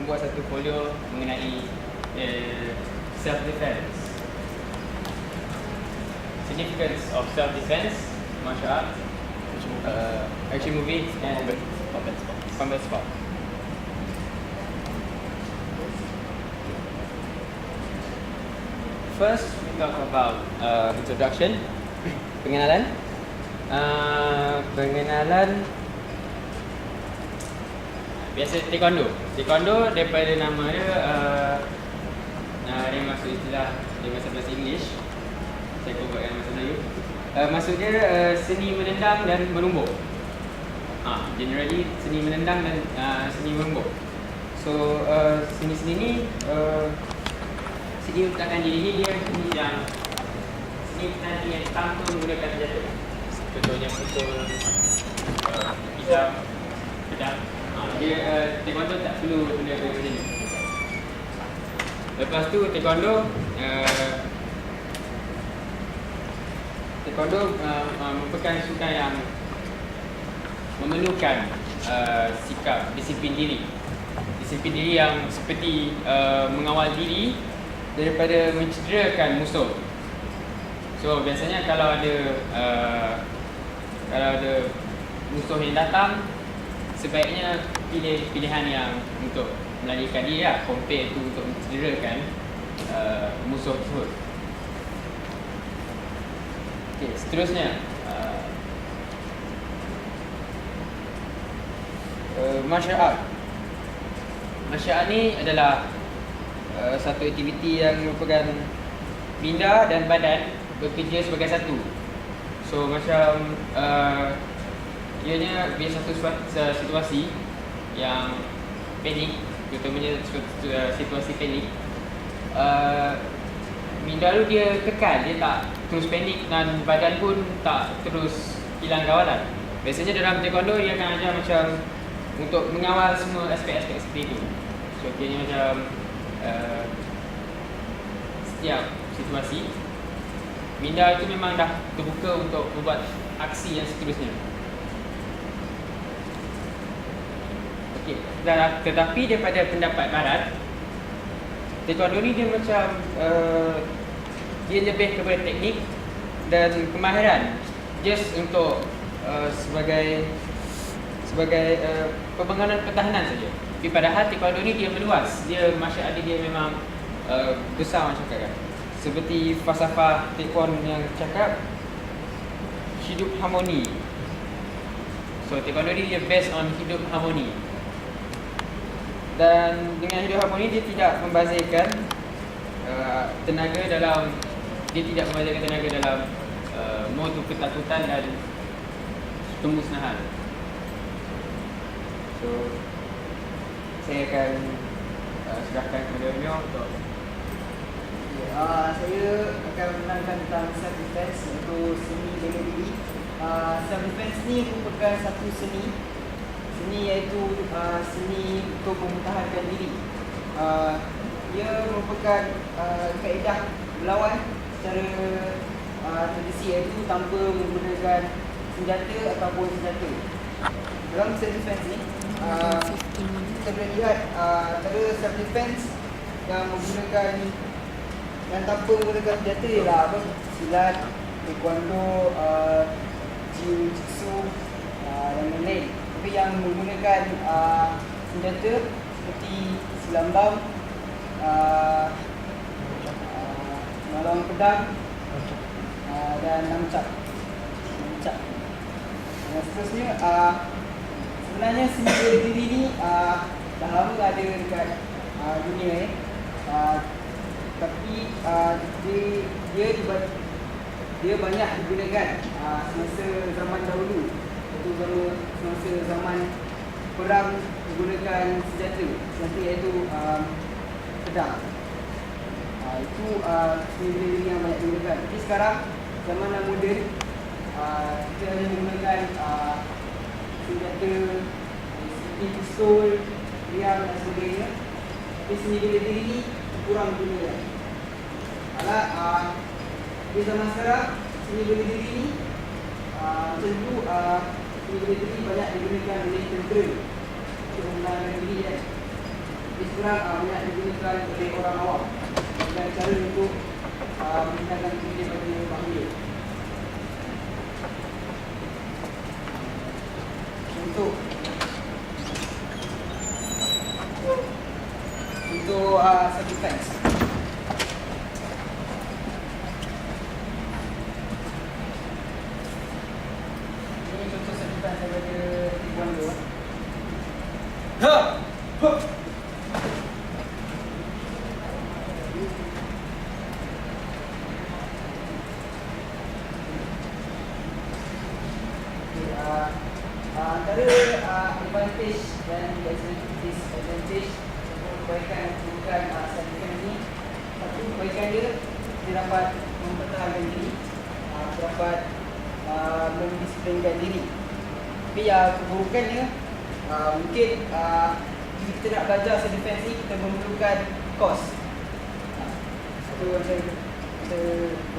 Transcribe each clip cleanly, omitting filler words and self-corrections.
membuat satu folio mengenai self-defense. Significance of self-defense, martial art, action movie, and combat sport. First, we talk about introduction, pengenalan. Biasa taekwondo. Taekwondo daripada nama dia, dia masuk istilah dia masuk bahasa English. Saya convertkan bahasa Melayu. Maksudnya seni menendang dan menumbuk. Generally seni menendang dan seni menumbuk. So seni-seni ni seni meletakkan diri ni dia seni yang seni tadi yang tanpa menggunakan senjata. Contohnya pukul, pisau, pedang. Dia taekwondo tak perlu benda macam ni. Lepas tu taekwondo merupakan sukan yang memerlukan sikap disiplin diri. Disiplin diri yang seperti mengawal diri daripada mencederakan musuh. So biasanya kalau ada musuh yang datang, sebaiknya pilih pilihan yang untuk melarikan diri lah, compare tu untuk mencederakan musuh tersebut. Okay, seterusnya martial art. Martial art ni adalah satu aktiviti yang merupakan minda dan badan bekerja sebagai satu. So macam ianya bila satu situasi yang panik, contohnya situasi panik, minda tu dia tekan, dia tak terus panik dan badan pun tak terus hilang kawalan. Biasanya dalam taekwondo dia akan ajar macam untuk mengawal semua aspek-aspek seperti itu. So kira macam setiap situasi minda itu memang dah terbuka untuk membuat aksi yang seterusnya. Okey, tetapi daripada pendapat barat, taekwondo ni dia macam dia lebih kepada teknik dan kemahiran, just untuk sebagai pembangunan pertahanan saja. Tapi padahal taekwondo ni dia meluas, dia martial art dia memang besar macam cakap. Seperti falsafah taekwondo yang cakap hidup harmoni. So taekwondo ni dia based on hidup harmoni. Dan dengan hidup harmoni dia tidak membazirkan tenaga dalam modu ketakutan dan pemusnahan. So saya akan serahkan kepada Mio untuk saya akan menerangkan tentang self-defense, iaitu seni bela diri. Self-defense ni merupakan satu seni iaitu seni untuk mempertahankan diri. Ia merupakan kaedah berlawan secara tradisi, iaitu tanpa menggunakan senjata ataupun senjata. Dalam self-defense ni kita boleh lihat antara self-defense yang menggunakan yang tanpa menggunakan senjata ialah silat, taekwondo, jiu-jitsu dan lain-lain. Tapi yang menggunakan senjata seperti silambam, melawan pedang dan namcak. Dan seterusnya, sebenarnya seni bela diri ni dah lama ada dekat dunia ni. Tapi dia banyak digunakan semasa zaman dahulu, iaitu semasa zaman perang menggunakan senjata iaitu pedang. Itu seni bela diri yang banyak digunakan. Tapi sekarang zaman yang moden, kita hanya menggunakan senjata seperti pistol, riam dan sebagainya. Tapi seni bela diri ni kurang digunakan. Di zaman sekarang seni bela diri ni tentu seni bela diri banyak digunakan oleh tentera untuk menahan diri kan. Lebih kurang banyak digunakan oleh orang awam dan cara untuk meningkatkan tinggi pada mahir. Untuk self-defense. Ini contoh self-defense daripada taekwondo. Ha! Ha! Antara advantage dan disadvantage kebaikan bukan self-defense ni. Satu kebaikan dia dapat mempertahankan diri, dapat mendisiplinkan diri. Tapi keburukannya mungkin kita nak belajar self-defense ni kita memerlukan kos. Itu yang kita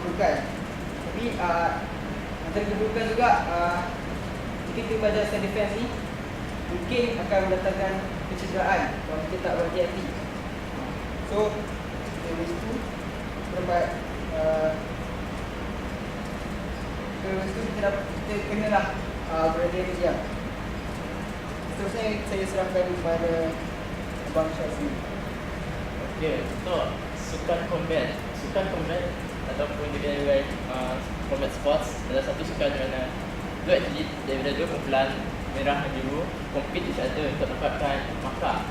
perlukan. Tapi antara keburukan juga kita belajar self-defense ni mungkin akan mendatangkan kecederaan kalau kita tak berhati-hati. So, dari situ dapat dari situ kita kenalah berada diam. Seterusnya saya serahkan kepada Abang Syazmi. Okey, untuk sukan combat ataupun juga combat sports adalah satu sukan di mana dua atlet daripada dua kumpulan merah dan biru compete each other untuk dapatkan markah.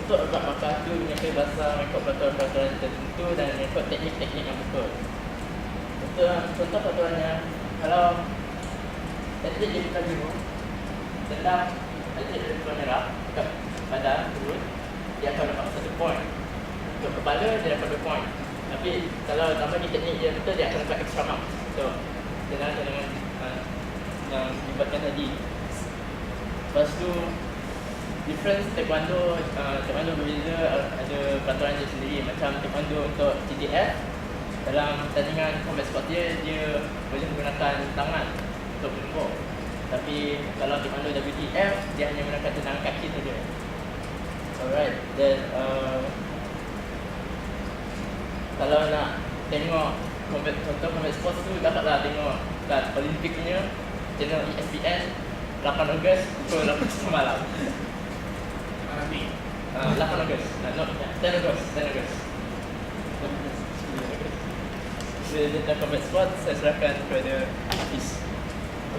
Untuk dapat markah tu mereka belajar mengikut peraturan-peraturan tertentu dan mengikut teknik-teknik yang betul. Untuk contoh peraturannya, kalau atlet di kumpulan biru tendang atlet di kumpulan merah dekat badan turun, dia akan dapat 1 point. Untuk kepala dia dapat 2 point. Tapi kalau tambah di teknik dia betul, dia akan dapat extra mark. So, dengan yang dibuatkan tadi. Lepas tu difference taekwondo berbeza, ada peraturan dia sendiri. Macam taekwondo untuk TDF, dalam pertandingan combat sport dia boleh menggunakan tangan untuk menembak. Tapi kalau taekwondo WTF, dia hanya menggunakan tendangan kaki saja. Alright, dan kalau nak tengok contoh combat sports tu, dapatlah tengok kat Olimpik punya channel ESPN 8 Ogos pukul 8 malam. 8 Ogos. No, 10 Ogos. Tentang combat sport, saya serahkan kepada Hafiz.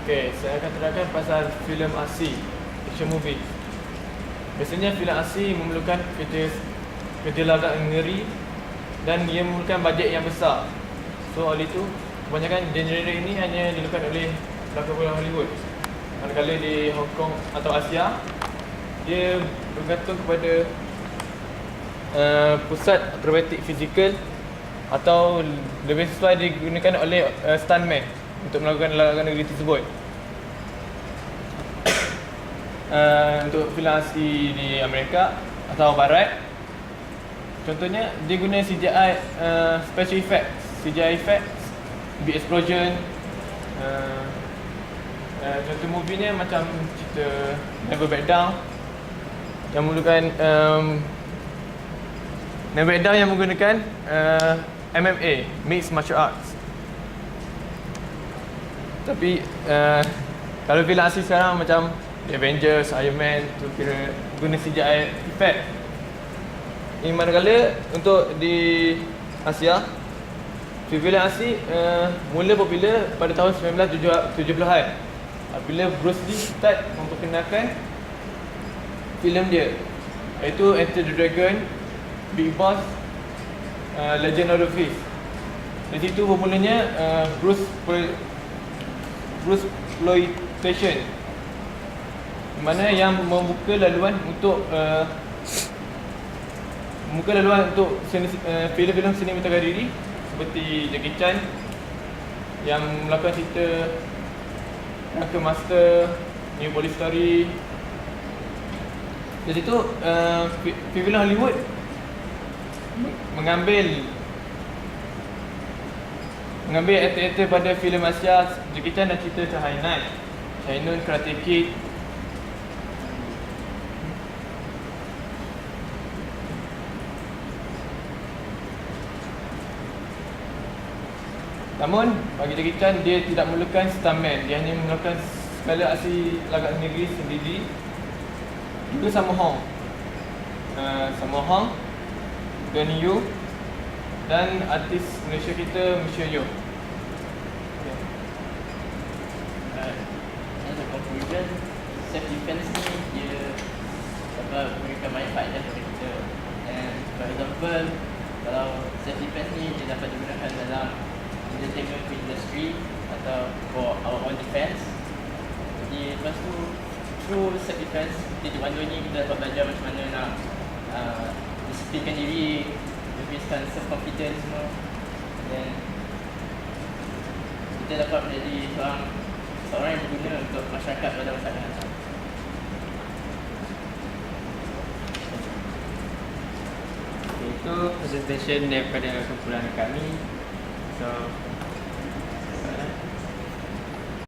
Okey, saya akan terangkan pasal filem aksi, action movie. Biasanya filem aksi memerlukan kejelagaan ngeri dan ia memerlukan bajet yang besar. So oleh itu, kebanyakan genre ini hanya dilakukan oleh pelakon Hollywood. Manakala di Hong Kong atau Asia, dia bergantung kepada pusat akrobatik fizikal atau lebih sesuai digunakan oleh stuntman untuk melakukan larangan negeri tersebut. Untuk filem aksi di Amerika atau Barat, contohnya dia guna CGI, special effects, CGI effects, big explosion. Contoh movie-nya macam cerita Never Back Down yang menggunakan Never Back Down yang menggunakan MMA, Mixed Martial Arts. Tapi kalau filem aksi sekarang macam The Avengers, Iron Man tu kira guna CGI effect. Ini manakala untuk di Asia, filem aksi mula popular pada tahun 1970-an. Bila Bruce Lee start memperkenalkan filem dia, iaitu Enter the Dragon, Big Boss, Legend of the Fist. Dari situ bermulanya Bruce Exploitation, mana yang membuka laluan untuk filem-filem sinematografi seperti Jackie Chan yang melakukan cerita Drunken Master, New Police Story. Dari situ filem Hollywood mengambil aktor-aktor pada filem Asia, Jackie Chan dan cerita Shah Nun, Karate Kid. Namun bagi Jackie Chan dia tidak memerlukan stuntman, dia hanya memerlukan segala aksi lagak negeri sendiri. Juga Sammo Hung, Donnie Yen dan artis Malaysia kita Michelle Yeoh. As a conclusion, self defense ni dia dapat memberikan manfaat kepada kita. And for example, kalau self defense ni dia dapat digunakan dalam entertainment industry atau for our own defense. Jadi lepas tu through self defense di Taekwondo ni kita dapat belajar macam mana nak disiplinkan diri, lebihkan self confidence semua, dan kita dapat menjadi seorang yang berguna untuk masyarakat pada masa akan datang. Itu presentation daripada kumpulan kami. So